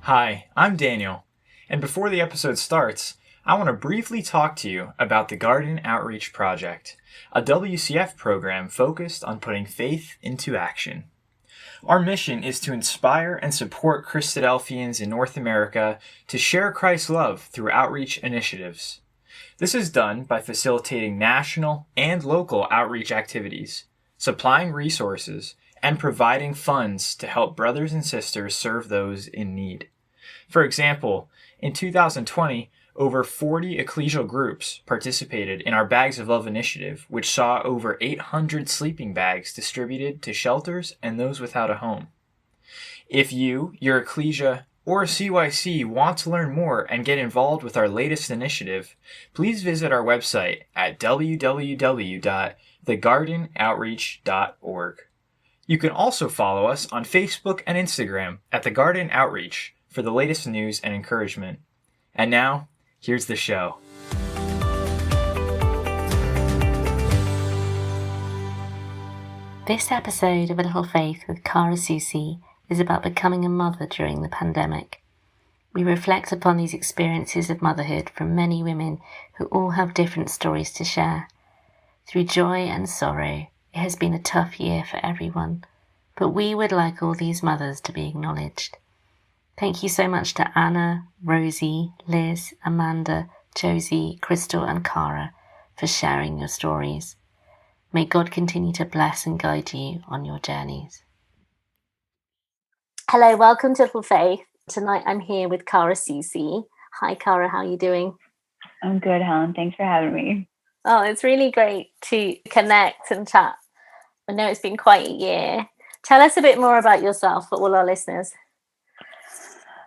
Hi, I'm Daniel, and before the episode starts, I want to briefly talk to you about the Garden Outreach Project, a WCF program focused on putting faith into action. Our mission is to inspire and support Christadelphians in North America to share Christ's love through outreach initiatives. This is done by facilitating national and local outreach activities, supplying resources, and providing funds to help brothers and sisters serve those in need. For example, in 2020, over 40 ecclesial groups participated in our Bags of Love initiative, which saw over 800 sleeping bags distributed to shelters and those without a home. If you, your ecclesia, or CYC want to learn more and get involved with our latest initiative, please visit our website at www.thegardenoutreach.org. You can also follow us on Facebook and Instagram at The Garden Outreach for the latest news and encouragement. And now, here's the show. This episode of A Little Faith with Soucy is about becoming a mother during the pandemic. We reflect upon these experiences of motherhood from many women who all have different stories to share. Through joy and sorrow, it has been a tough year for everyone, but we would like all these mothers to be acknowledged. Thank you so much to Anna, Rosie, Liz, Amanda, Josie, Crystal and Cara for sharing your stories. May God continue to bless and guide you on your journeys. Hello, welcome to Little Faith. Tonight I'm here with Soucy. Hi Cara, how are you doing? I'm good, Helen. Thanks for having me. Oh, it's really great to connect and chat. I know it's been quite a year. Tell us a bit more about yourself for all our listeners.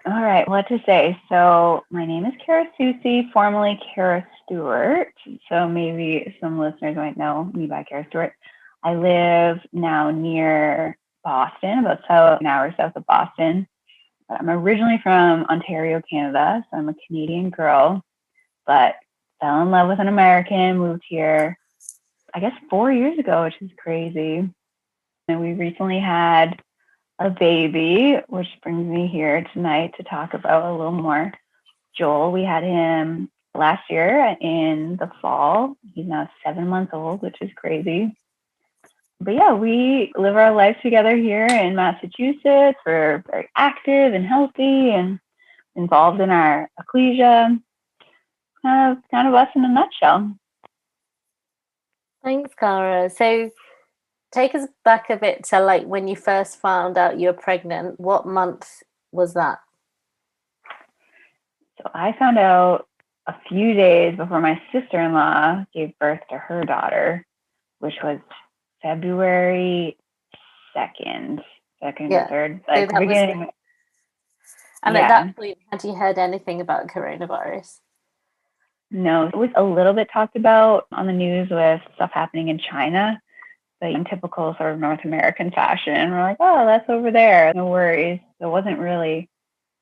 All right, what to say? So my name is Soucy, formerly Kara Stewart. So maybe some listeners might know me by Kara Stewart. I live now near Boston, about an hour south of Boston. But I'm originally from Ontario, Canada. So I'm a Canadian girl, but fell in love with an American, moved here, I guess 4 years ago, which is crazy. And we recently had a baby, which brings me here tonight to talk about a little more. Joel, we had him last year in the fall. He's now 7 months old, which is crazy. But yeah, we live our lives together here in Massachusetts. We're very active and healthy and involved in our ecclesia. Kind of us in a nutshell. Thanks, Cara. So take us back a bit to like when you first found out you were pregnant. What month was that? So I found out a few days before my sister-in-law gave birth to her daughter, which was February 2nd, or 3rd, like so beginning. And at that point, had you heard anything about coronavirus? No, it was a little bit talked about on the news with stuff happening in China, but in typical sort of North American fashion, we're like, oh, that's over there, no worries. So it wasn't really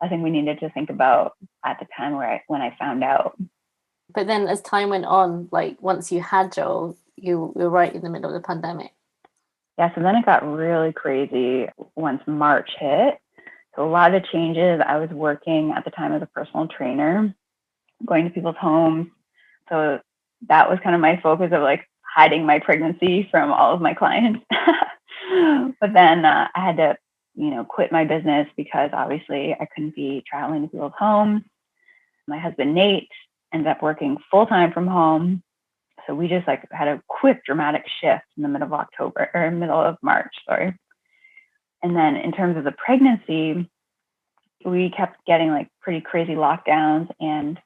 I think we needed to think about at the time when I found out. But then as time went on, like once you had Joel, you were right in the middle of the pandemic. Yeah, so then it got really crazy once March hit. So a lot of changes. I was working at the time as a personal trainer, going to people's homes. So that was kind of my focus of like hiding my pregnancy from all of my clients. But then I had to quit my business because obviously I couldn't be traveling to people's homes. My husband, Nate, ended up working full-time from home. So we just like had a quick dramatic shift in the middle of March, sorry. And then in terms of the pregnancy, we kept getting like pretty crazy lockdowns, and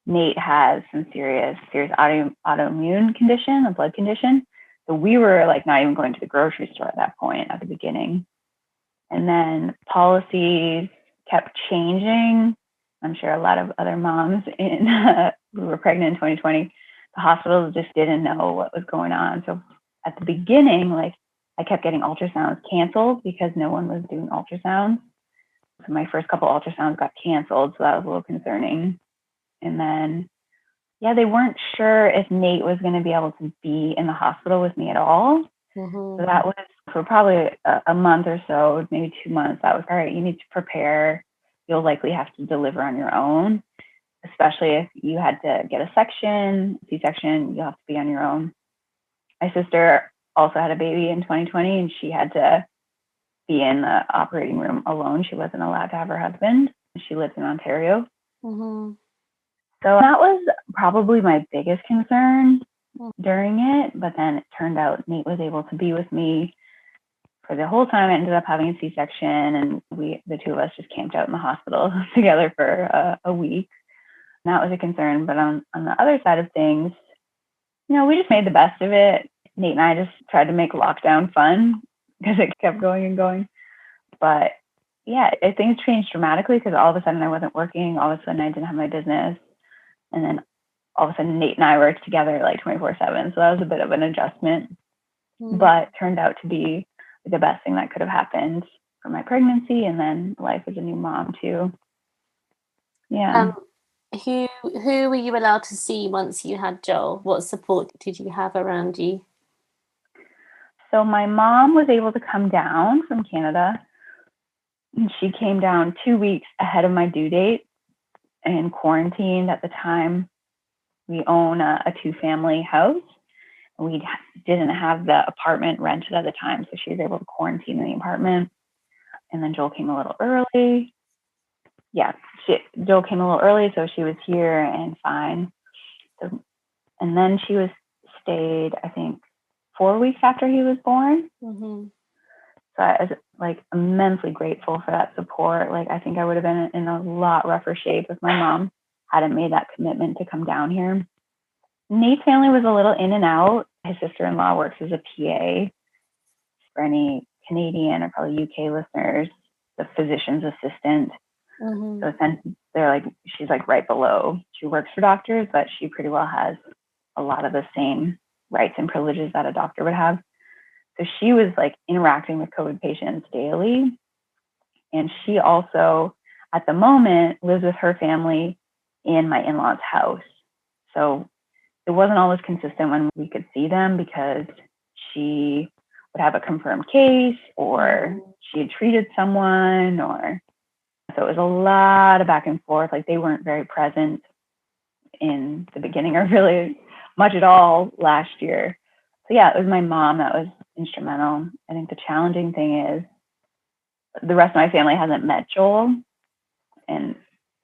Nate has some serious autoimmune condition, a blood condition. So we were like not even going to the grocery store at that point at the beginning. And then policies kept changing. I'm sure a lot of other moms who were pregnant in 2020, the hospitals just didn't know what was going on. So at the beginning, like I kept getting ultrasounds canceled because no one was doing ultrasounds. So my first couple ultrasounds got canceled. So that was a little concerning. And then, they weren't sure if Nate was going to be able to be in the hospital with me at all. Mm-hmm. So that was for probably a month or so, maybe 2 months. That was, all right, you need to prepare you'll likely have to deliver on your own, especially if you had to get a C-section, you'll have to be on your own. My sister also had a baby in 2020, and she had to be in the operating room alone. She wasn't allowed to have her husband. She lives in Ontario. Mm-hmm. So that was probably my biggest concern during it. But then it turned out Nate was able to be with me for the whole time. I ended up having a C-section, and the two of us just camped out in the hospital together for a week. And that was a concern. But on the other side of things, we just made the best of it. Nate and I just tried to make lockdown fun because it kept going and going. But yeah, things changed dramatically because all of a sudden I wasn't working. All of a sudden I didn't have my business. And then all of a sudden Nate and I were together like 24/7. So that was a bit of an adjustment, but turned out to be the best thing that could have happened for my pregnancy and then life as a new mom too. Yeah. Who were you allowed to see once you had Joel? What support did you have around you? So my mom was able to come down from Canada. And she came down 2 weeks ahead of my due date and quarantined at the time. We own a 2-family house, and we didn't have the apartment rented at the time, so she was able to quarantine in the apartment. And then Joel came a little early. Yeah, Joel came a little early, so she was here and fine. So, and then she stayed, I think, 4 weeks after he was born. Mm-hmm. So I was immensely grateful for that support. I think I would have been in a lot rougher shape if my mom hadn't made that commitment to come down here. Nate's family was a little in and out. His sister-in-law works as a PA. For any Canadian or probably UK listeners, the physician's assistant. Mm-hmm. So they're she's right below. She works for doctors, but she pretty well has a lot of the same rights and privileges that a doctor would have. So she was interacting with COVID patients daily. And she also, at the moment, lives with her family in my in-laws' house. So it wasn't always consistent when we could see them because she would have a confirmed case or she had treated someone so it was a lot of back and forth. They weren't very present in the beginning or really much at all last year. So yeah, it was my mom that was instrumental. I think the challenging thing is the rest of my family hasn't met Joel, and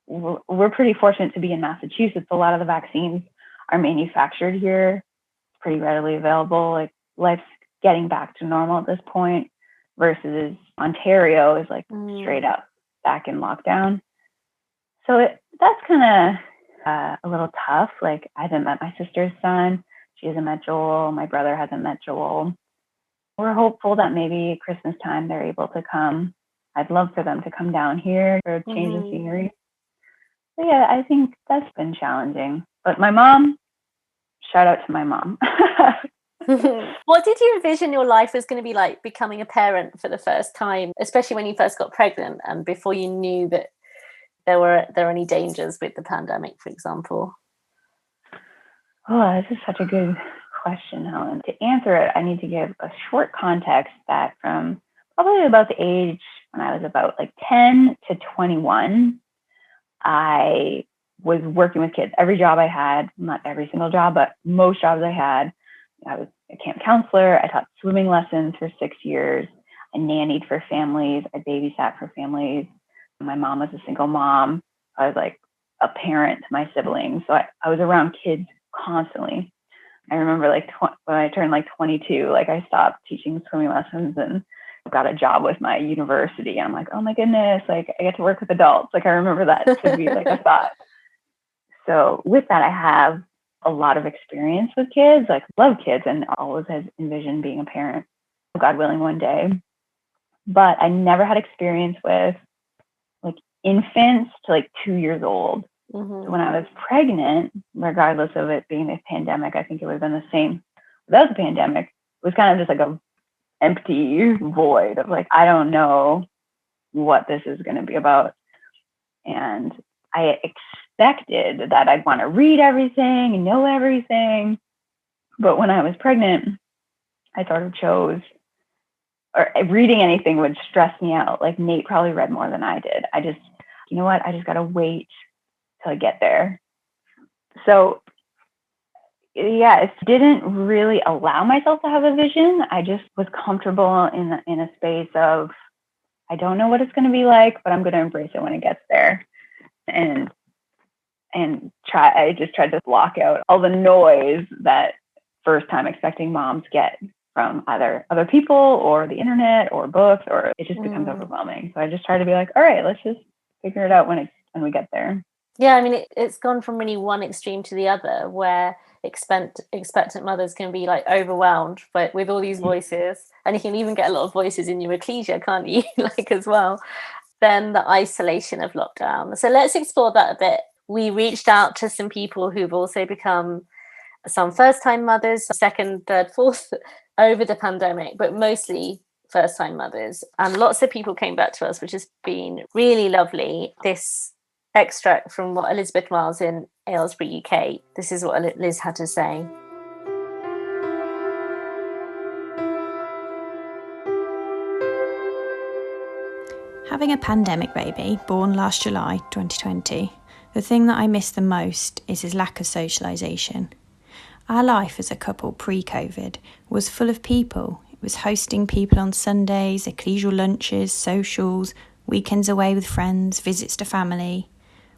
we're pretty fortunate to be in Massachusetts. A lot of the vaccines are manufactured here. It's pretty readily available. Life's getting back to normal at this point versus Ontario is straight up back in lockdown. So that's kind of a little tough. I haven't met my sister's son. She hasn't met Joel. My brother hasn't met Joel. We're hopeful that maybe Christmas time they're able to come. I'd love for them to come down here for a change of scenery. So yeah, I think that's been challenging. But my mom, shout out to my mom. What did you envision your life was going to be like becoming a parent for the first time, especially when you first got pregnant and before you knew that there were any dangers with the pandemic, for example? Oh, this is such a good question, Helen. To answer it, I need to give a short context that from probably about the age when I was about 10 to 21, I was working with kids. Every job I had, not every single job, but most jobs I had, I was a camp counselor. I taught swimming lessons for 6 years. I nannied for families. I babysat for families. My mom was a single mom. I was a parent to my siblings. So I was around kids constantly. I remember when I turned 22, I stopped teaching swimming lessons and got a job with my university. And I'm oh my goodness, I get to work with adults. I remember that to be a thought. So with that, I have a lot of experience with kids, love kids and always have envisioned being a parent, God willing, one day. But I never had experience with infants to 2 years old. Mm-hmm. So when I was pregnant, regardless of it being a pandemic, I think it would have been the same. Without the pandemic, it was kind of just a empty void of I don't know what this is going to be about. And I expected that I'd want to read everything and know everything. But when I was pregnant, I sort of chose, or reading anything would stress me out. Nate probably read more than I did. you know what, I just got to wait till I get there. So yeah, it didn't really allow myself to have a vision. I just was comfortable in a space of, I don't know what it's going to be like, but I'm going to embrace it when it gets there. And I just tried to block out all the noise that first time expecting moms get from either other people or the internet or books, or it just becomes overwhelming. So I just try to be like, all right, let's just figure it out when we get there. Yeah, I mean, it's gone from really one extreme to the other, where expectant mothers can be like overwhelmed but with all these voices, and you can even get a lot of voices in your ecclesia, can't you? Like, as well. Then the isolation of lockdown. So let's explore that a bit. We reached out to some people who've also become some first-time mothers, second, third, fourth, over the pandemic, but mostly first-time mothers. And lots of people came back to us, which has been really lovely. This extract from what Elisabeth Miles in Aylesbury, UK. This is what Liz had to say. Having a pandemic baby, born last July 2020, the thing that I miss the most is his lack of socialisation. Our life as a couple pre-COVID was full of people. It was hosting people on Sundays, ecclesial lunches, socials, weekends away with friends, visits to family.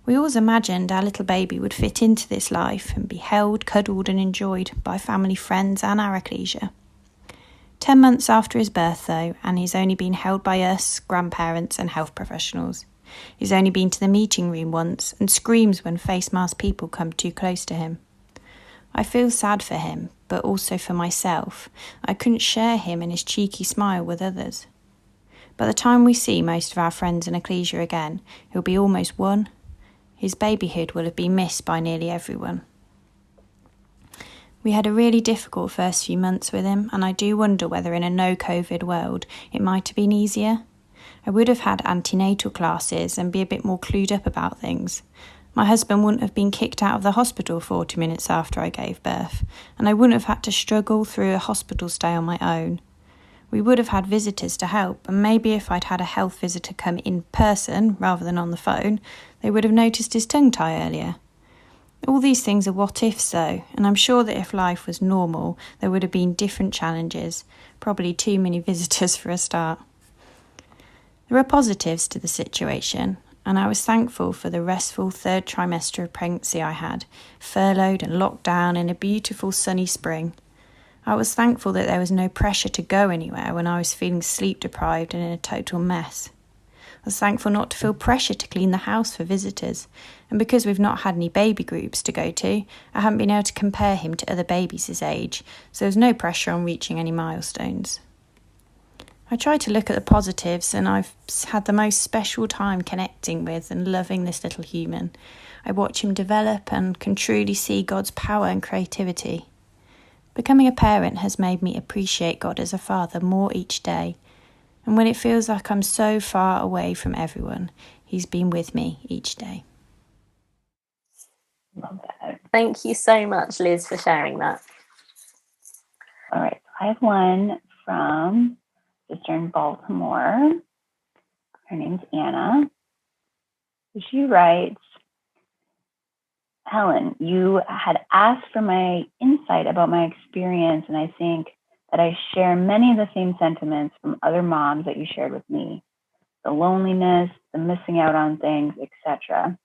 We always imagined our little baby would fit into this life and be held, cuddled and enjoyed by family, friends and our ecclesia. 10 months after his birth, though, and he's only been held by us, grandparents and health professionals. He's only been to the meeting room once and screams when face masked people come too close to him. I feel sad for him, but also for myself. I couldn't share him and his cheeky smile with others. By the time we see most of our friends in ecclesia again, he'll be almost one. His babyhood will have been missed by nearly everyone. We had a really difficult first few months with him, and I do wonder whether in a no-COVID world it might have been easier. I would have had antenatal classes and be a bit more clued up about things. My husband wouldn't have been kicked out of the hospital 40 minutes after I gave birth, and I wouldn't have had to struggle through a hospital stay on my own. We would have had visitors to help, and maybe if I'd had a health visitor come in person rather than on the phone, they would have noticed his tongue tie earlier. All these things are what-ifs though, and I'm sure that if life was normal, there would have been different challenges, probably too many visitors for a start. There are positives to the situation, and I was thankful for the restful third trimester of pregnancy I had, furloughed and locked down in a beautiful sunny spring. I was thankful that there was no pressure to go anywhere when I was feeling sleep-deprived and in a total mess. I was thankful not to feel pressure to clean the house for visitors, and because we've not had any baby groups to go to, I haven't been able to compare him to other babies his age, so there was no pressure on reaching any milestones. I try to look at the positives, and I've had the most special time connecting with and loving this little human. I watch him develop and can truly see God's power and creativity. Becoming a parent has made me appreciate God as a father more each day, and when it feels like I'm so far away from everyone, he's been with me each day. Love that. Thank you so much, Liz, for sharing that. All right, I have one from sister in Baltimore. Her name's Anna. She writes, Helen, you had asked for my insight about my experience, and I think that I share many of the same sentiments from other moms that you shared with me. The loneliness, the missing out on things, etc.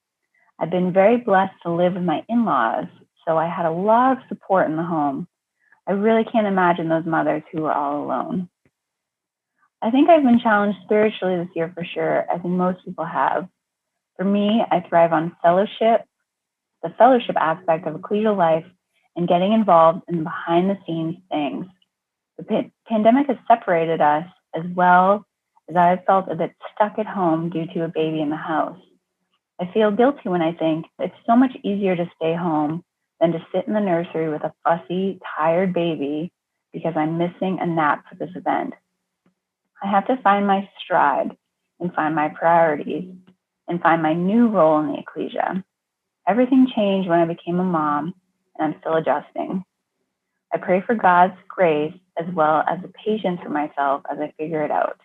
I've been very blessed to live with my in-laws, so I had a lot of support in the home. I really can't imagine those mothers who are all alone. I think I've been challenged spiritually this year for sure, as most people have. For me, I thrive on fellowship, the fellowship aspect of ecclesial life, and getting involved in behind-the-scenes things. The pandemic has separated us, as well as I have felt a bit stuck at home due to a baby in the house. I feel guilty when I think it's so much easier to stay home than to sit in the nursery with a fussy, tired baby because I'm missing a nap for this event. I have to find my stride and find my priorities and find my new role in the ecclesia. Everything changed when I became a mom, and I'm still adjusting. I pray for God's grace as well as the patience for myself as I figure it out.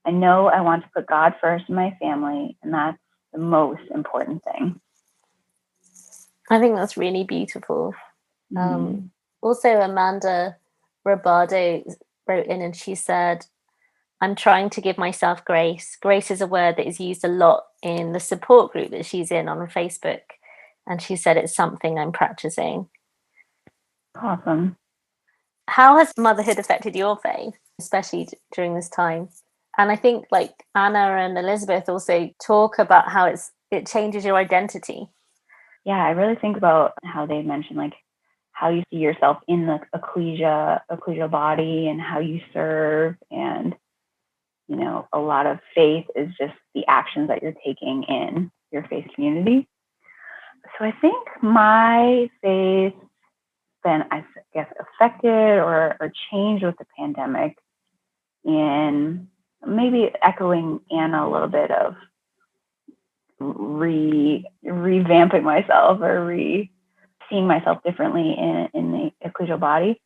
I know I want to put God first in my family, and that's the most important thing. I think that's really beautiful. Also, Amanda Robardo wrote in and she said, I'm trying to give myself grace. Grace is a word that is used a lot in the support group that she's in on Facebook. And she said it's something I'm practicing. Awesome. How has motherhood affected your faith, especially during this time? And I think like Anna and Elisabeth also talk about how it changes your identity. Yeah, I really think about how they mentioned like how you see yourself in the ecclesial body and how you serve. And, you know, a lot of faith is just the actions that you're taking in your faith community. So I think my faith been, I guess, affected or changed with the pandemic, in maybe echoing Anna a little bit of revamping myself or seeing myself differently in the ecclesial body.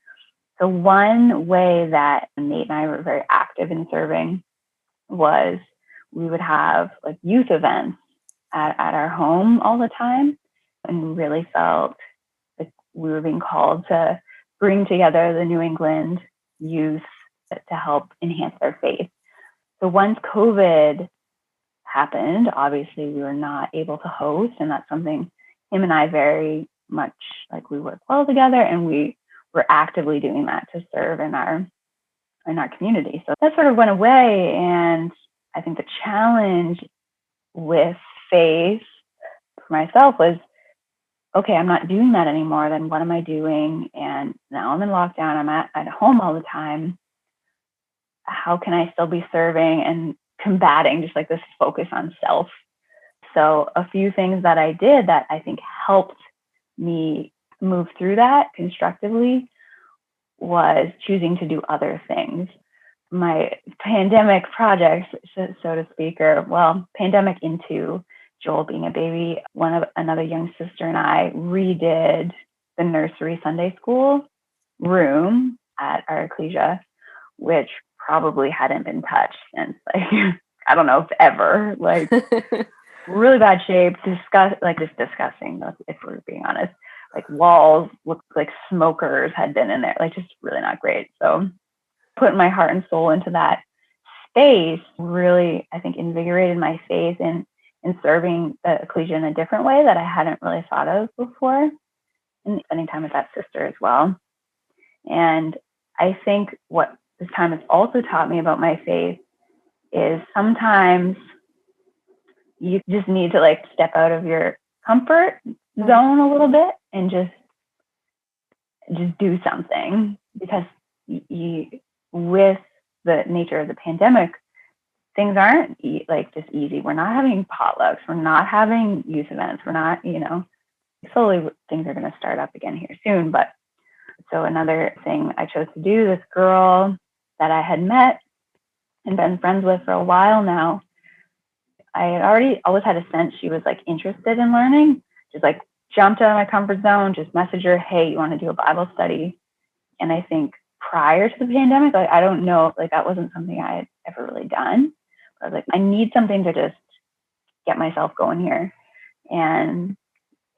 So one way that Nate and I were very active in serving was we would have like youth events at our home all the time, and really felt like we were being called to bring together the New England youth to help enhance their faith. So once COVID happened, obviously we were not able to host, and that's something him and I very much like, we work well together, and we were actively doing that to serve in our community. So that sort of went away, and I think the challenge with faith for myself was, okay, I'm not doing that anymore. Then what am I doing? And now I'm in lockdown. I'm at home all the time. How can I still be serving and combating just like this focus on self? So a few things that I did that I think helped me move through that constructively was choosing to do other things. My pandemic projects, so to speak, or pandemic into Joel being a baby, another young sister and I redid the nursery Sunday school room at our ecclesia, which probably hadn't been touched since like I don't know if ever, like really bad shape, disgusting if we're being honest. Like walls looked like smokers had been in there, like just really not great. So putting my heart and soul into that space really, I think, invigorated my faith in serving the ecclesia in a different way that I hadn't really thought of before, and spending time with that sister as well. And I think what this time has also taught me about my faith is sometimes you just need to like step out of your comfort zone a little bit and just do something, because with the nature of the pandemic, things aren't like just easy. We're not having potlucks. We're not having youth events. We're not, slowly things are going to start up again here soon. But so another thing I chose to do, this girl that I had met and been friends with for a while now, I had always had a sense she was like interested in learning, just like jumped out of my comfort zone, just messaged her, hey, you want to do a Bible study? And I think prior to the pandemic, like, I don't know, like that wasn't something I had ever really done. But I was like, I need something to just get myself going here. And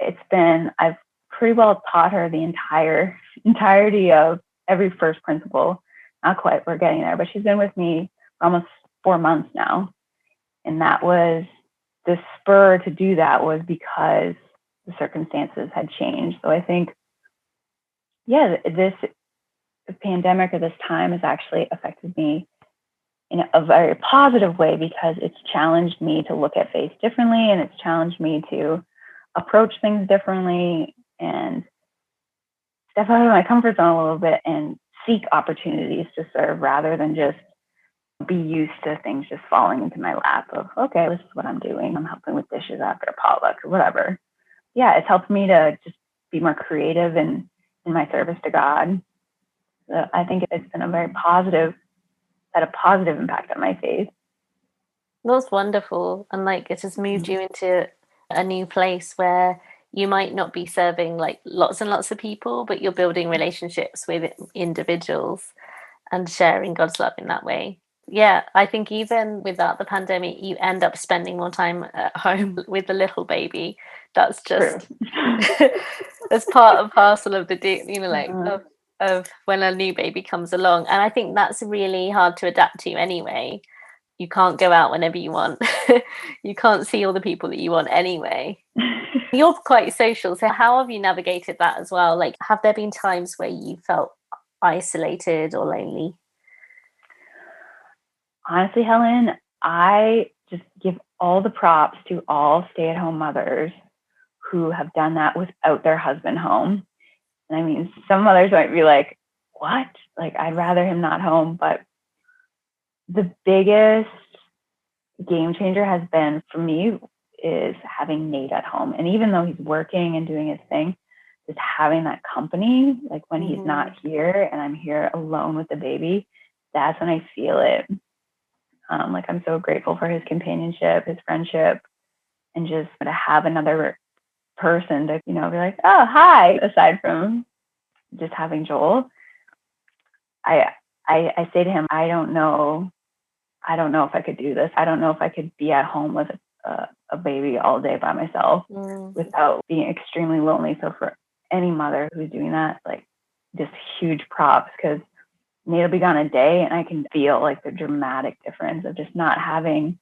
I've pretty well taught her the entirety of every first principle. Not quite, we're getting there, but she's been with me for almost 4 months now. And that was the spur to do that, was because the circumstances had changed. So I think, this pandemic or this time has actually affected me in a very positive way, because it's challenged me to look at faith differently, and it's challenged me to approach things differently and step out of my comfort zone a little bit and seek opportunities to serve, rather than just be used to things just falling into my lap of, okay, this is what I'm doing. I'm helping with dishes after a potluck or whatever. Yeah, it's helped me to just be more creative in my service to God. So I think it's been had a positive impact on my faith. That's wonderful. And like it has moved you into a new place where you might not be serving like lots and lots of people, but you're building relationships with individuals and sharing God's love in that way. Yeah, I think even without the pandemic, you end up spending more time at home with the little baby. That's True. just as part and parcel of the deal, like Uh, of when a new baby comes along. And I think that's really hard to adapt to anyway. You can't go out whenever you want. You can't see all the people that you want anyway. You're quite social, so how have you navigated that as well? Like, have there been times where you felt isolated or lonely? Honestly, Helen, I just give all the props to all stay-at-home mothers who have done that without their husband home. And I mean, some mothers might be like, what? Like, I'd rather him not home. But the biggest game changer has been for me is having Nate at home. And even though he's working and doing his thing, just having that company, like when he's not here and I'm here alone with the baby, that's when I feel it. Like I'm so grateful for his companionship, his friendship, and just to have another person to, be like, oh, hi, aside from just having Joel. I say to him, I don't know if I could do this. I don't know if I could be at home with a baby all day by myself without being extremely lonely. So for any mother who's doing that, like just huge props, because Nate will be gone a day and I can feel like the dramatic difference of just not having,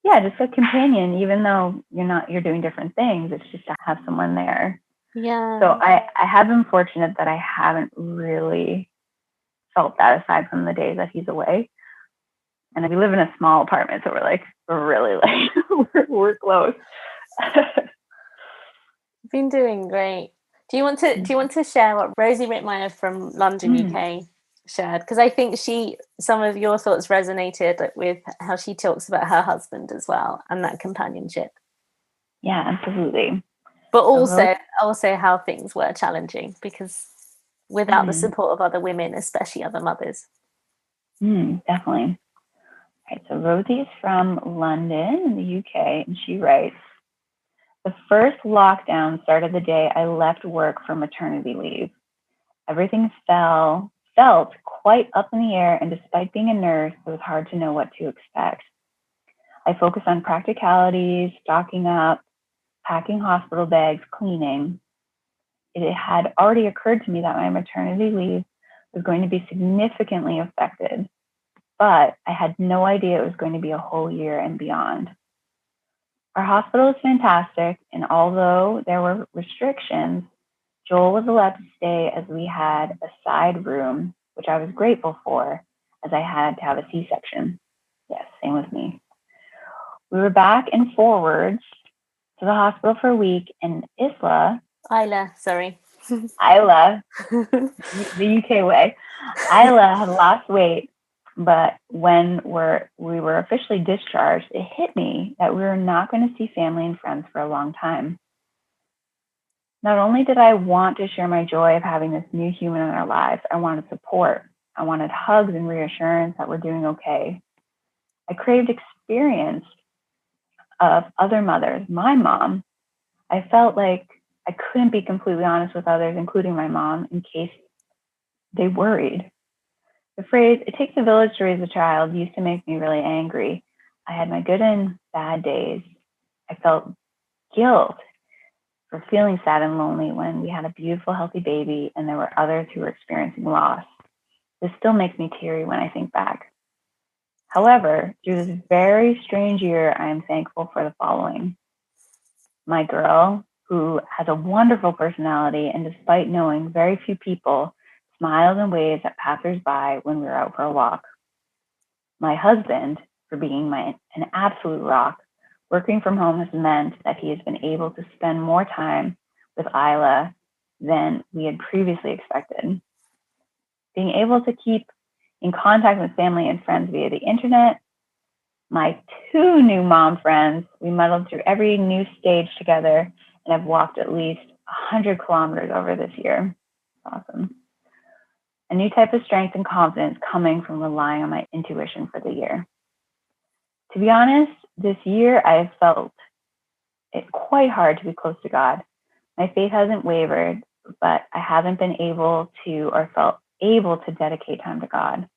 just a companion, even though you're doing different things. It's just to have someone there. Yeah. So I have been fortunate that I haven't really felt that aside from the days that he's away. And we live in a small apartment, so we're really like we're close. You've been doing great. Do you want to share what Rosie Rittmeyer from London, UK shared? Because I think some of your thoughts resonated with how she talks about her husband as well and that companionship. Yeah, absolutely. But also how things were challenging because without the support of other women, especially other mothers. Definitely. All right, so Rosie is from London in the UK, and she writes, the first lockdown started the day I left work for maternity leave. Everything felt quite up in the air, and despite being a nurse, it was hard to know what to expect. I focused on practicalities, stocking up, packing hospital bags, cleaning. It had already occurred to me that my maternity leave was going to be significantly affected, but I had no idea it was going to be a whole year and beyond. Our hospital is fantastic, and although there were restrictions, Joel was allowed to stay as we had a side room, which I was grateful for, as I had to have a C-section. Yes, same with me. We were back and forwards to the hospital for a week, and Isla, the UK way, Isla had lost weight, but when we were officially discharged, it hit me that we were not going to see family and friends for a long time. Not only did I want to share my joy of having this new human in our lives, I wanted support. I wanted hugs and reassurance that we're doing okay. I craved experience of other mothers, my mom. I felt like I couldn't be completely honest with others, including my mom, in case they worried. The phrase, it takes a village to raise a child, used to make me really angry. I had my good and bad days. I felt guilt for feeling sad and lonely when we had a beautiful, healthy baby and there were others who were experiencing loss. This still makes me teary when I think back. However, through this very strange year, I am thankful for the following. My girl, who has a wonderful personality and despite knowing very few people, smiles and waves at passersby when we were out for a walk. My husband, for being an absolute rock. Working from home has meant that he has been able to spend more time with Isla than we had previously expected. Being able to keep in contact with family and friends via the internet. My 2 new mom friends, we muddled through every new stage together and have walked at least 100 kilometers over this year. Awesome. A new type of strength and confidence coming from relying on my intuition for the year. To be honest, this year I have felt it quite hard to be close to God. My faith hasn't wavered, but I haven't been able to or felt able to dedicate time to God.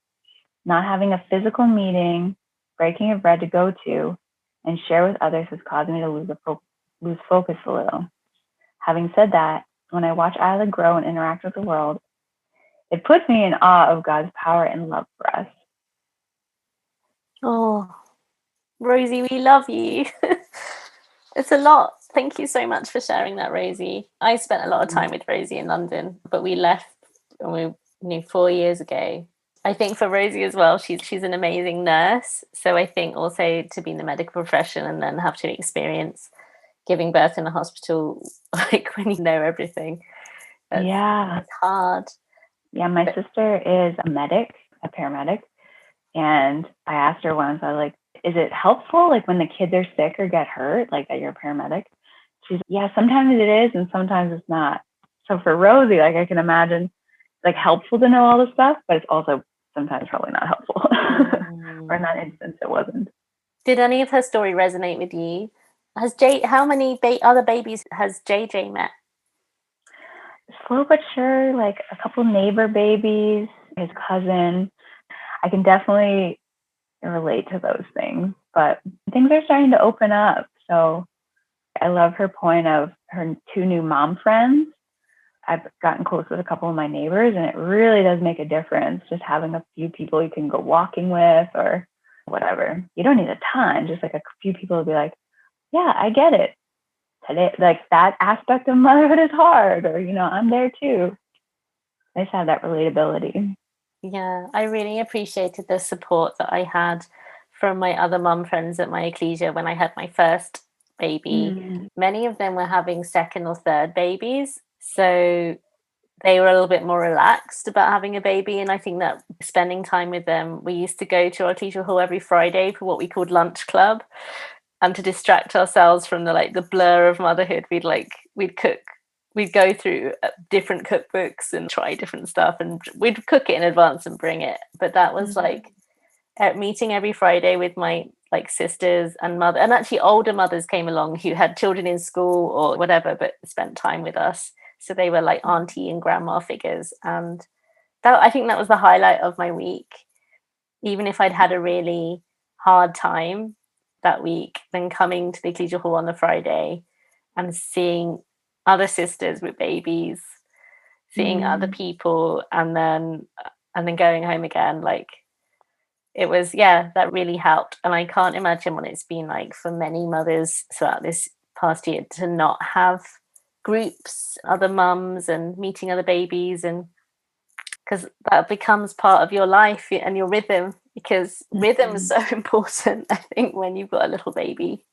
Not having a physical meeting, breaking of bread to go to, and share with others is causing me to lose focus a little. Having said that, when I watch Isla grow and interact with the world, it puts me in awe of God's power and love for us. Oh, Rosie, we love you. It's a lot. Thank you so much for sharing that, Rosie. I spent a lot of time with Rosie in London, but we left when we 4 years ago. I think for Rosie as well, she's an amazing nurse. So I think also to be in the medical profession and then have to experience giving birth in a hospital, like when you know everything, it's hard. Yeah, my sister is a medic, a paramedic. And I asked her once, I was like, is it helpful, like when the kids are sick or get hurt, like that you're a paramedic? She's like, yeah, sometimes it is and sometimes it's not. So for Rosie, like I can imagine like helpful to know all this stuff, but it's also sometimes probably not helpful. Or in that instance, it wasn't. Did any of her story resonate with you? How many other babies has JJ met? Slow but sure, like a couple neighbor babies, his cousin. I can definitely relate to those things, but things are starting to open up. So I love her point of her 2 new mom friends. I've gotten close with a couple of my neighbors, and it really does make a difference just having a few people you can go walking with or whatever. You don't need a ton, just like a few people will be like, yeah, I get it. Today, like that aspect of motherhood is hard, or, I'm there too. Nice to have that relatability. Yeah, I really appreciated the support that I had from my other mum friends at my ecclesia when I had my first baby. Many of them were having second or third babies, so they were a little bit more relaxed about having a baby. And I think that spending time with them, we used to go to our ecclesia hall every Friday for what we called lunch club, and to distract ourselves from the blur of motherhood, we'd cook. We'd go through different cookbooks and try different stuff, and we'd cook it in advance and bring it. But that was meeting every Friday with my sisters and mother, and actually older mothers came along who had children in school or whatever, but spent time with us. So they were like auntie and grandma figures, and I think that was the highlight of my week. Even if I'd had a really hard time that week, then coming to the ecclesial hall on the Friday and seeing other sisters with babies, seeing other people, and then going home again, it was, that really helped. And I can't imagine what it's been like for many mothers throughout this past year to not have groups, other mums, and meeting other babies, and because that becomes part of your life and your rhythm, because rhythm is so important, I think, when you've got a little baby.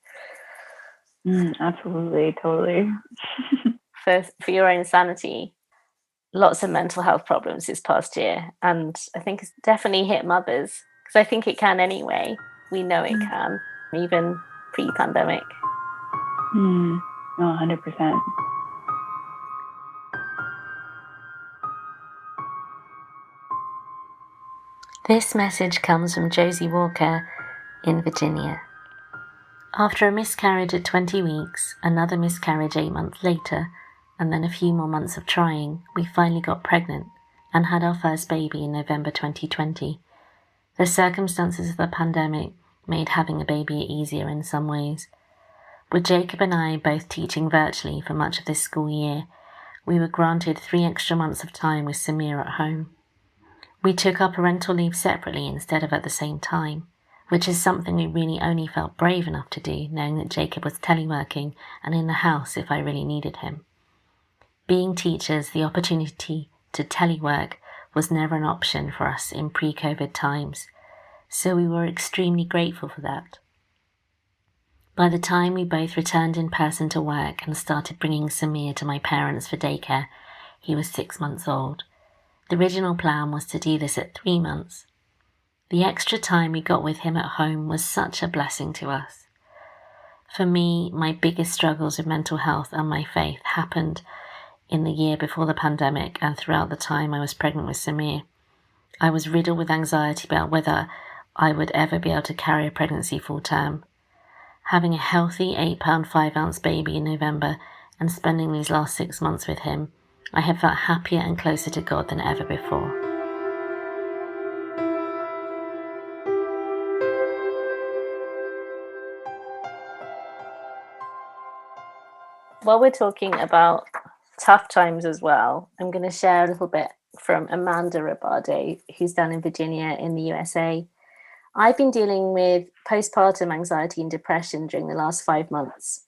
Absolutely, totally. For your own sanity. Lots of mental health problems this past year, and I think it's definitely hit mothers, because I think it can anyway. We know it can, even pre-pandemic. 100%. This message comes from Josie Walker in Virginia. After a miscarriage at 20 weeks, another miscarriage 8 months later, and then a few more months of trying, we finally got pregnant and had our first baby in November 2020. The circumstances of the pandemic made having a baby easier in some ways. With Jacob and I both teaching virtually for much of this school year, we were granted 3 extra months of time with Samir at home. We took our parental leave separately instead of at the same time, which is something we really only felt brave enough to do, knowing that Jacob was teleworking and in the house if I really needed him. Being teachers, the opportunity to telework was never an option for us in pre-COVID times, so we were extremely grateful for that. By the time we both returned in person to work and started bringing Samir to my parents for daycare, he was 6 months old. The original plan was to do this at 3 months. The extra time we got with him at home was such a blessing to us. For me, my biggest struggles with mental health and my faith happened in the year before the pandemic and throughout the time I was pregnant with Samir. I was riddled with anxiety about whether I would ever be able to carry a pregnancy full term. Having a healthy 8-pound 5-ounce baby in November and spending these last 6 months with him, I have felt happier and closer to God than ever before. while we're talking about tough times as well, I'm going to share a little bit from Amanda Rabade, who's down in Virginia in the USA. I've been dealing with postpartum anxiety and depression during the last 5 months.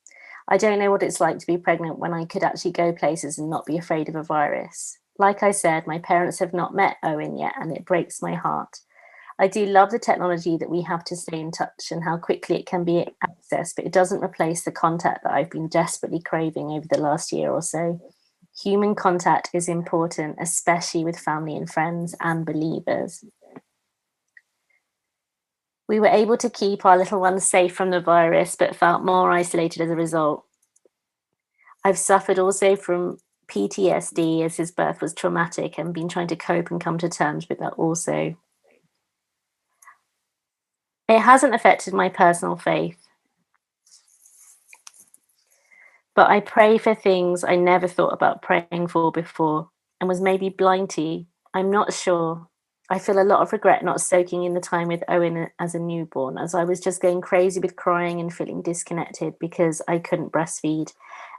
I don't know what it's like to be pregnant when I could actually go places and not be afraid of a virus. Like I said, my parents have not met Owen yet, and it breaks my heart. I do love the technology that we have to stay in touch and how quickly it can be accessed, but it doesn't replace the contact that I've been desperately craving over the last year or so. Human contact is important, especially with family and friends and believers. We were able to keep our little ones safe from the virus, but felt more isolated as a result. I've suffered also from PTSD as his birth was traumatic and been trying to cope and come to terms with that also. It hasn't affected my personal faith, but I pray for things I never thought about praying for before and was maybe blind to. I'm not sure. I feel a lot of regret not soaking in the time with Owen as a newborn, as I was just going crazy with crying and feeling disconnected because I couldn't breastfeed.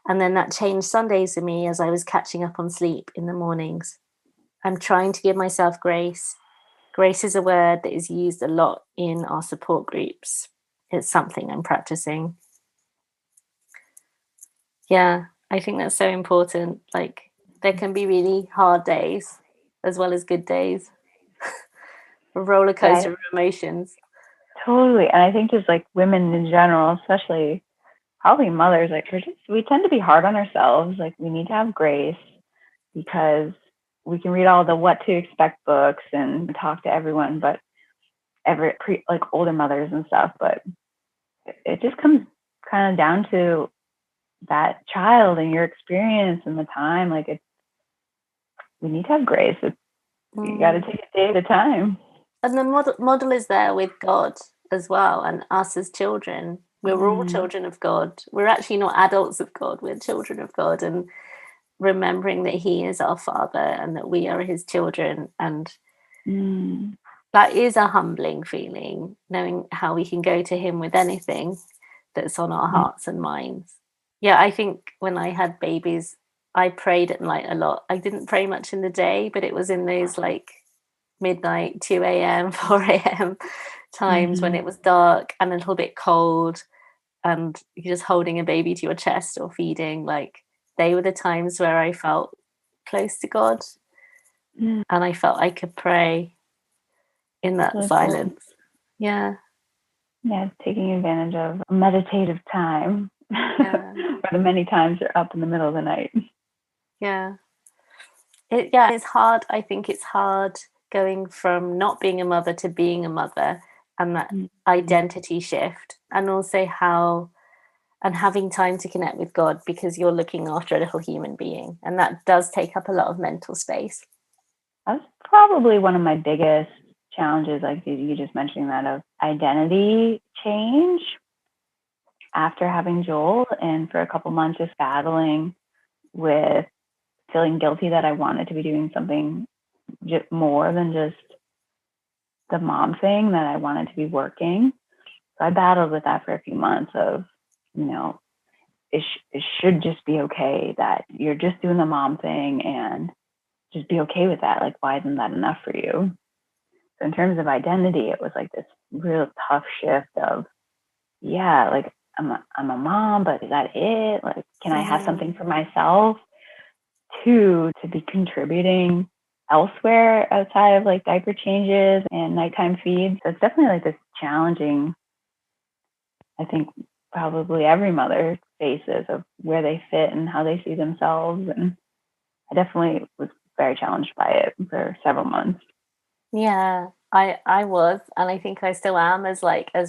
And then that changed Sundays for me as I was catching up on sleep in the mornings. I'm trying to give myself grace. Grace is a word that is used a lot in our support groups. It's something I'm practicing. Yeah, I think that's so important. Like, there can be really hard days as well as good days. A roller coaster of emotions. Totally. And I think just like women in general, especially probably mothers, like we tend to be hard on ourselves. Like, we need to have grace because we can read all the what to expect books and talk to everyone, but like older mothers and stuff. But it just comes kind of down to that child and your experience and the time. Like, we need to have grace. You got to take a day at a time. And the model is there with God as well, and us as children. We're all children of God. We're actually not adults of God. We're children of God, and remembering that He is our Father and that we are His children. And that is a humbling feeling, knowing how we can go to Him with anything that's on our hearts and minds. Yeah, I think when I had babies, I prayed at night a lot. I didn't pray much in the day, but it was in those like midnight, 2 a.m., 4 a.m. times when it was dark and a little bit cold and you're just holding a baby to your chest or feeding. Like, they were the times where I felt close to God and I felt I could pray in that silence. Cool. Yeah, taking advantage of meditative time. Or the many times you're up in the middle of the night. It's hard. I think it's hard going from not being a mother to being a mother, and that identity shift, and also having time to connect with God because you're looking after a little human being, and that does take up a lot of mental space. That's probably one of my biggest challenges, like you just mentioning that, of identity change after having Joel, and for a couple months just battling with feeling guilty that I wanted to be doing something more than just the mom thing, that I wanted to be working. So I battled with that for a few months of, it should just be okay that you're just doing the mom thing and just be okay with that. Like, why isn't that enough for you? So in terms of identity, it was like this real tough shift of, like, I'm a mom, but is that it? Like, can I have something for myself to be contributing elsewhere outside of like diaper changes and nighttime feeds? So it's definitely like this challenging, I think probably every mother faces, of where they fit and how they see themselves. And I definitely was very challenged by it for several months. Yeah, I was, and I think I still am, as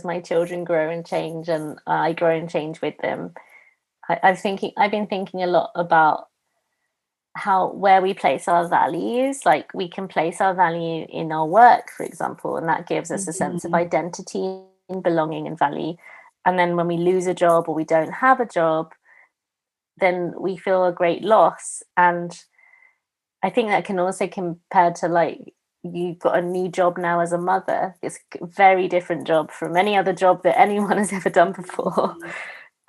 my children grow and change and I grow and change with them. I've been thinking a lot about where we place our values. Like, we can place our value in our work, for example, and that gives us a sense of identity and belonging and value. And then when we lose a job or we don't have a job, then we feel a great loss. And I think that can also compare to, like, you've got a new job now as a mother. It's a very different job from any other job that anyone has ever done before.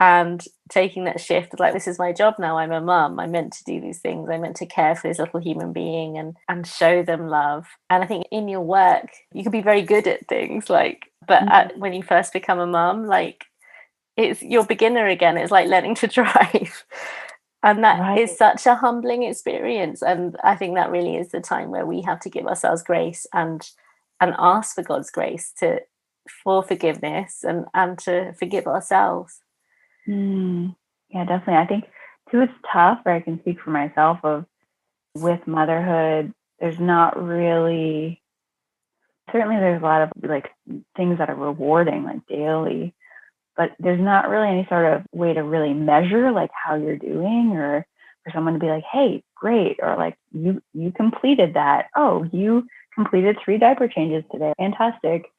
and taking that shift of like, this is my job now, I'm a mum, I'm meant to do these things, I'm meant to care for this little human being and show them love. And I think in your work you can be very good at things like, but when you first become a mum, like it's your beginner again, it's like learning to drive. And that is such a humbling experience. And I think that really is the time where we have to give ourselves grace and ask for God's grace for forgiveness and to forgive ourselves. Yeah, definitely. I think too, it's tough, or I can speak for myself of with motherhood, there's not really, certainly there's a lot of like things that are rewarding like daily, but there's not really any sort of way to really measure like how you're doing, or for someone to be like, hey, great, or like you completed that. Oh, you completed 3 diaper changes today. Fantastic.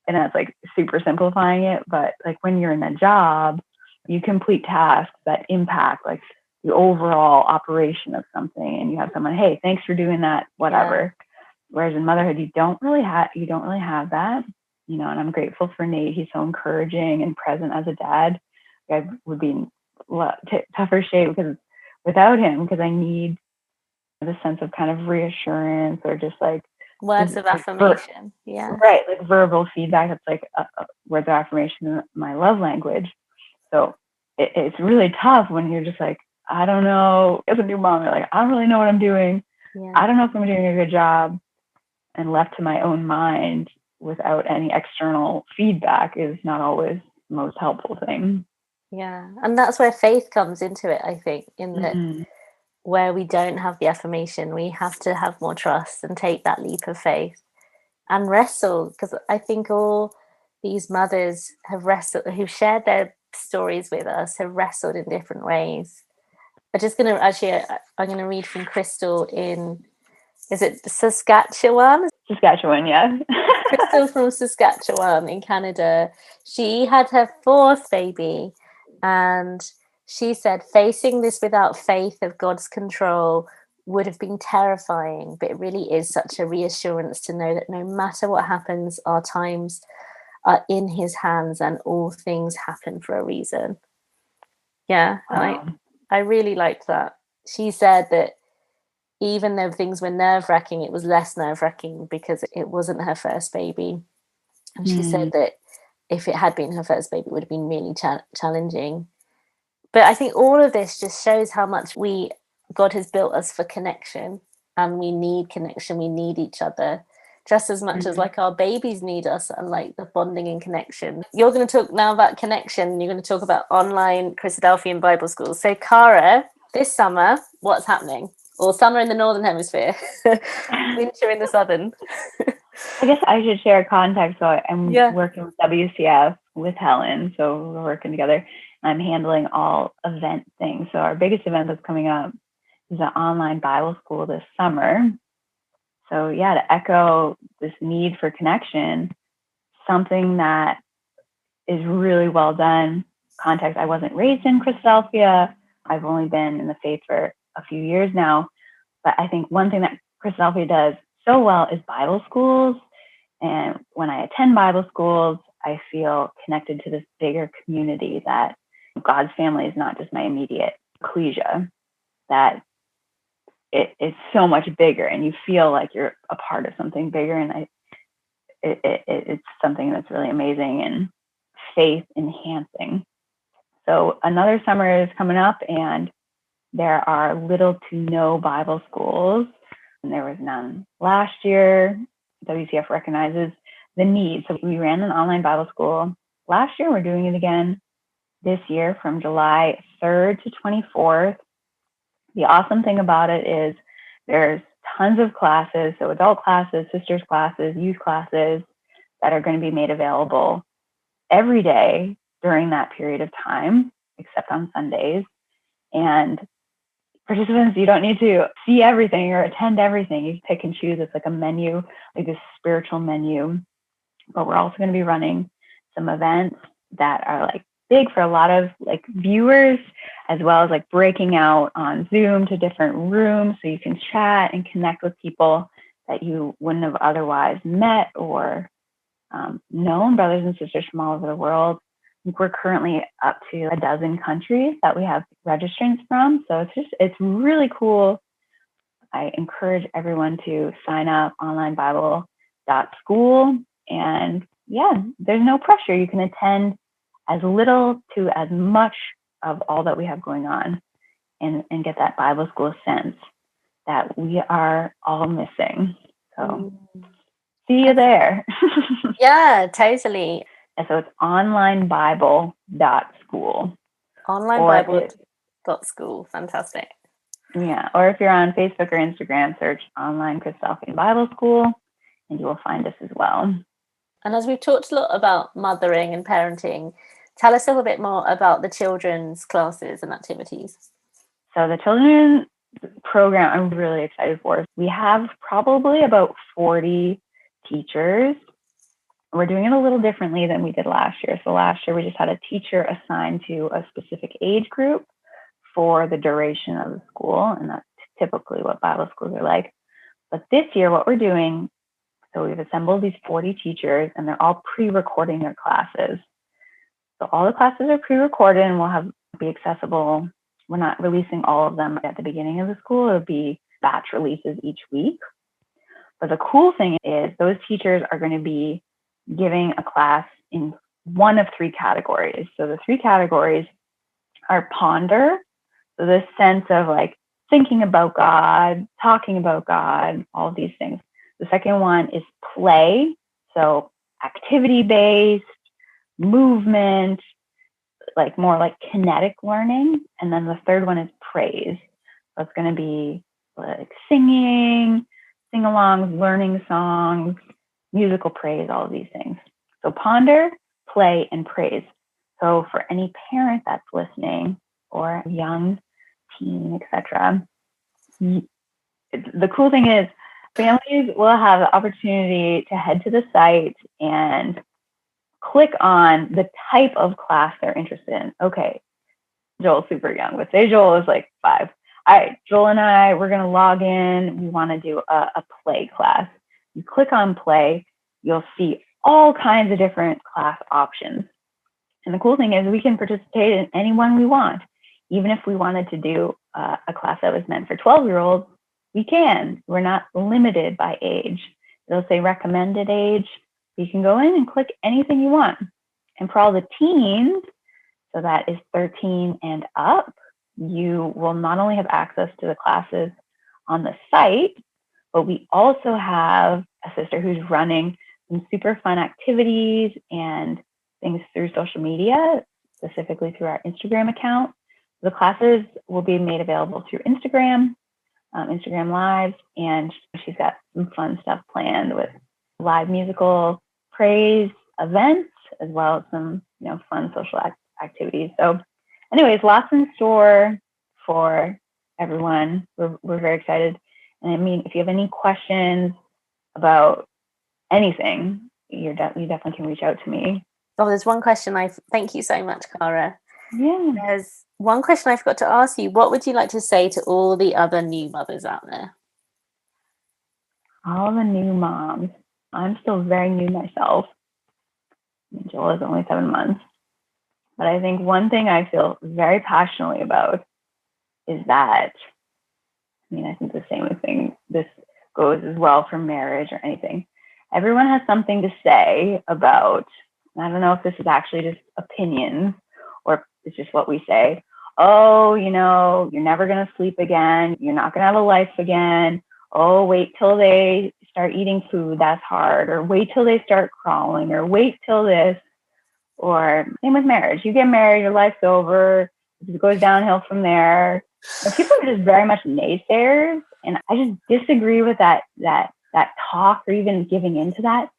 And that's like super simplifying it. But like when you're in a job, you complete tasks that impact like the overall operation of something, and you have someone, hey, thanks for doing that, whatever. Yeah. Whereas in motherhood, you don't really have that. You know, and I'm grateful for Nate. He's so encouraging and present as a dad. I would be in tougher shape because without him, because I need the sense of kind of reassurance or just like words of affirmation. Yeah. Right. Like verbal feedback. That's like words of affirmation, my love language. So it's really tough when you're just like, I don't know, as a new mom, you're like, I don't really know what I'm doing. Yeah. I don't know if I'm doing a good job. And left to my own mind without any external feedback is not always the most helpful thing. Yeah. And that's where faith comes into it, I think, in that where we don't have the affirmation, we have to have more trust and take that leap of faith and wrestle. Because I think all these mothers have wrestled, who've shared their stories with us, have wrestled in different ways. I'm going to read from Crystal in, is it Saskatchewan? Saskatchewan, yeah. Crystal from Saskatchewan in Canada. She had her 4th baby, and she said facing this without faith of God's control would have been terrifying, but it really is such a reassurance to know that no matter what happens, our times are in his hands and all things happen for a reason. Yeah. Wow. I really liked that. She said that even though things were nerve-wracking, it was less nerve-wracking because it wasn't her first baby. And she said that if it had been her first baby, it would have been really challenging. But I think all of this just shows how much God has built us for connection, and we need connection. We need each other just as much as like our babies need us, and like the bonding and connection. You're going to talk now about connection. You're going to talk about online Christadelphian Bible schools. So Cara, this summer, what's happening? Or summer in the Northern Hemisphere, winter in the Southern. I guess I should share context. So I'm working with WCF with Helen. So we're working together. I'm handling all event things. So our biggest event that's coming up is an online Bible school this summer. So yeah, to echo this need for connection, something that is really well done. Context, I wasn't raised in Christadelphia. I've only been in the faith for a few years now. But I think one thing that Christadelphia does so well is Bible schools. And when I attend Bible schools, I feel connected to this bigger community, that God's family is not just my immediate ecclesia, that it's so much bigger, and you feel like you're a part of something bigger. And it's something that's really amazing and faith enhancing. So another summer is coming up, and there are little to no Bible schools, and there was none last year. WCF recognizes the need. So we ran an online Bible school last year. We're doing it again this year from July 3rd to 24th. The awesome thing about it is there's tons of classes, so adult classes, sisters classes, youth classes that are going to be made available every day during that period of time, except on Sundays. And participants, you don't need to see everything or attend everything. You pick and choose. It's like a menu, like this spiritual menu. But we're also going to be running some events that are like big for a lot of like viewers, as well as like breaking out on Zoom to different rooms so you can chat and connect with people that you wouldn't have otherwise met or known, brothers and sisters from all over the world. think we're currently up to a dozen countries that we have registrants from. So it's really cool. I encourage everyone to sign up onlinebible.school. And yeah, there's no pressure. You can attend as little to as much of all that we have going on and get that Bible school sense that we are all missing. So see you there. Yeah, totally. And so it's onlinebible.school. Onlinebible.school. Fantastic. Yeah. Or if you're on Facebook or Instagram, search Online Christophany Bible School and you will find us as well. And as we've talked a lot about mothering and parenting, tell us a little bit more about the children's classes and activities. So the children's program I'm really excited for. We have probably about 40 teachers. We're doing it a little differently than we did last year. So last year we just had a teacher assigned to a specific age group for the duration of the school, and that's typically what Bible schools are like. But this year what we're doing, so we've assembled these 40 teachers and they're all pre-recording their classes. So all the classes are pre-recorded and will be accessible. We're not releasing all of them at the beginning of the school. It'll be batch releases each week. But the cool thing is those teachers are going to be giving a class in one of three categories. So the three categories are ponder. So this sense of like thinking about God, talking about God, all of these things. The second one is play. So activity-based, movement, like more like kinetic learning. And then the third one is praise. So it's going to be like singing, sing-alongs, learning songs, musical praise, all of these things. So ponder, play, and praise. So for any parent that's listening or young teen, etc., the cool thing is families will have the opportunity to head to the site and click on the type of class they're interested in. Okay, Joel's super young, but say Joel is like 5. All right, Joel and I, we're going to log in. We want to do a play class. You click on play, you'll see all kinds of different class options. And the cool thing is we can participate in any one we want. Even if we wanted to do a class that was meant for 12-year-olds, we can. We're not limited by age. It'll say recommended age. You can go in and click anything you want. And for all the teens, so that is 13 and up, you will not only have access to the classes on the site, but we also have a sister who's running some super fun activities and things through social media, specifically through our Instagram account. The classes will be made available through Instagram Lives, and she's got some fun stuff planned with live musical praise events, as well as some fun social activities. So anyways, lots in store for everyone. We're very excited. And I mean, if you have any questions about anything, you definitely can reach out to me. Oh, there's one question thank you so much, Cara. Yeah. There's one question I forgot to ask you. What would you like to say to all the other new mothers out there? All the new moms. I'm still very new myself. Joel is only 7 months. But I think one thing I feel very passionately about is that, I think the same thing, this goes as well for marriage or anything. Everyone has something to say about, I don't know if this is actually just opinions or it's just what we say. Oh, you're never going to sleep again. You're not going to have a life again. Oh, wait till they start eating food. That's hard. Or wait till they start crawling. Or wait till this. Or same with marriage. You get married, your life's over. It goes downhill from there. And people are just very much naysayers. And I just disagree with that talk or even giving into that.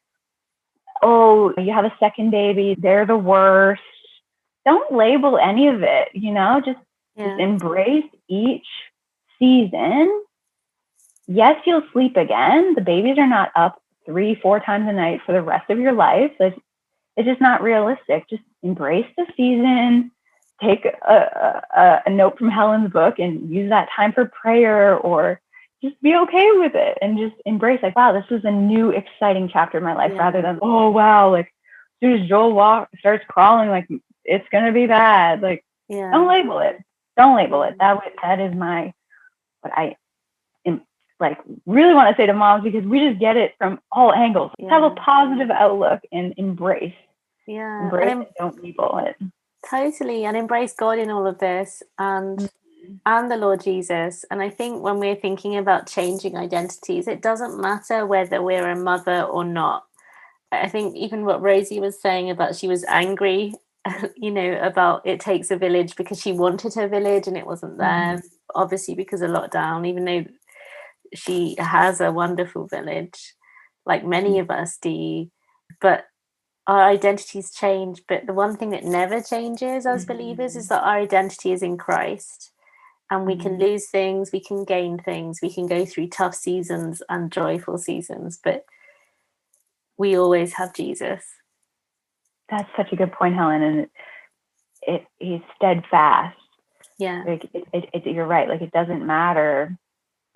Oh, you have a second baby. They're the worst. Don't label any of it, just embrace each season. Yes, you'll sleep again. The babies are not up 3-4 times a night for the rest of your life. It's just not realistic. Just embrace the season. Take a note from Helen's book and use that time for prayer, or just be okay with it and just embrace, like, wow, this is a new exciting chapter in my life, rather than, oh, wow, like as soon as Joel starts crawling, like it's going to be bad. Like, don't label it. Don't label it. That is what I am, like, really want to say to moms, because we just get it from all angles. Have a positive outlook and embrace. Embrace it, don't label it. Totally. And embrace God in all of this, and the Lord Jesus. And I think when we're thinking about changing identities, it doesn't matter whether we're a mother or not. I think even what Rosie was saying about, she was angry, about it takes a village, because she wanted her village and it wasn't there, obviously because of lockdown, even though she has a wonderful village, like many of us do. But our identities change. But the one thing that never changes as believers is that our identity is in Christ. And we can lose things, we can gain things, we can go through tough seasons and joyful seasons, but we always have Jesus. That's such a good point, Helen. And he's steadfast. Yeah. Like, you're right. Like, it doesn't matter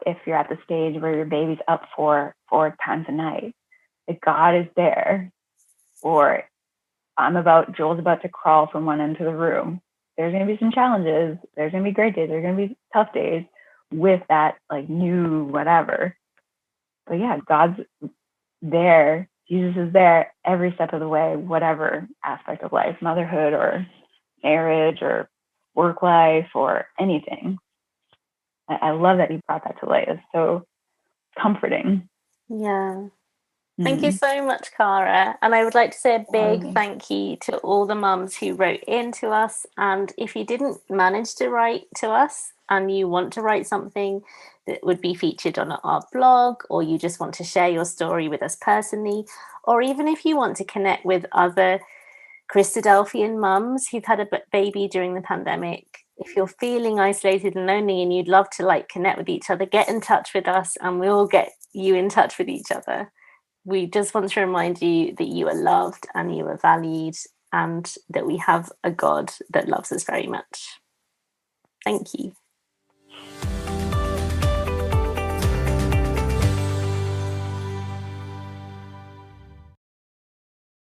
if you're at the stage where your baby's up 4 times a night. Like, God is there. Or Joel's about to crawl from one end to the room. There's going to be some challenges. There's going to be great days. There's going to be tough days with that, like, new whatever. But yeah, God's there. Jesus is there every step of the way, whatever aspect of life, motherhood or marriage or work life or anything. I love that you brought that to light. It's so comforting. Yeah. Thank you so much, Cara. And I would like to say a big thank you to all the mums who wrote in to us. And if you didn't manage to write to us and you want to write something that would be featured on our blog, or you just want to share your story with us personally, or even if you want to connect with other Christadelphian mums who've had a baby during the pandemic, if you're feeling isolated and lonely and you'd love to, like, connect with each other, get in touch with us and we'll get you in touch with each other. We just want to remind you that you are loved and you are valued, and that we have a God that loves us very much. Thank you.